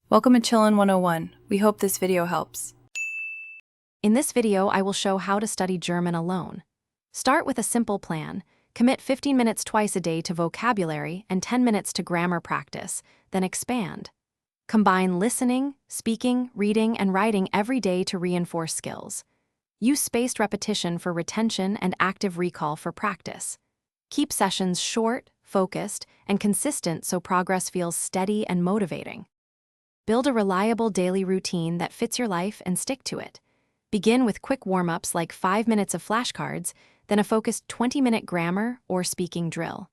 Welcome to Chillin' 101. We hope this video helps. In this video, I will show how to study German alone. Start with a simple plan. Commit 15 minutes twice a day to vocabulary and 10 minutes to grammar practice, then expand. Combine listening, speaking, reading, and writing every day to reinforce skills. Use spaced repetition for retention and active recall for practice. Keep sessions short, focused, and consistent so progress feels steady and motivating. Build a reliable daily routine that fits your life and stick to it. Begin with quick warm-ups like 5 minutes of flashcards, then a focused 20-minute grammar or speaking drill.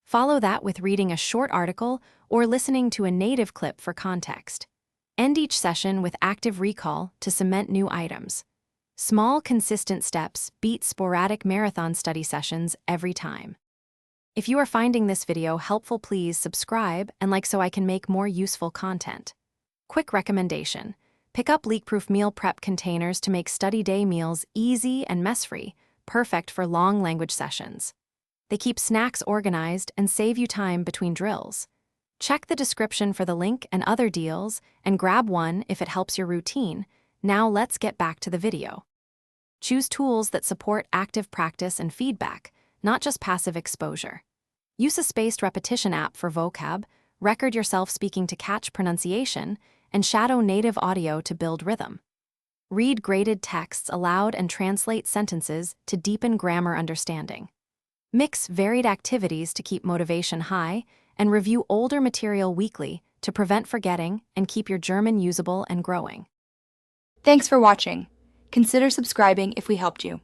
Follow that with reading a short article or listening to a native clip for context. End each session with active recall to cement new items. Small, consistent steps beat sporadic marathon study sessions every time. If you are finding this video helpful, please subscribe and like so I can make more useful content. Quick recommendation: pick up leak-proof meal prep containers to make study day meals easy and mess-free, perfect for long language sessions. They keep snacks organized and save you time between drills. Check the description for the link and other deals and grab one if it helps your routine. Now let's get back to the video. Choose tools that support active practice and feedback, not just passive exposure. Use a spaced repetition app for vocab, record yourself speaking to catch pronunciation, and shadow native audio to build rhythm. Read graded texts aloud and translate sentences to deepen grammar understanding. Mix varied activities to keep motivation high, and review older material weekly to prevent forgetting and keep your German usable and growing. Thanks for watching. Consider subscribing if we helped you.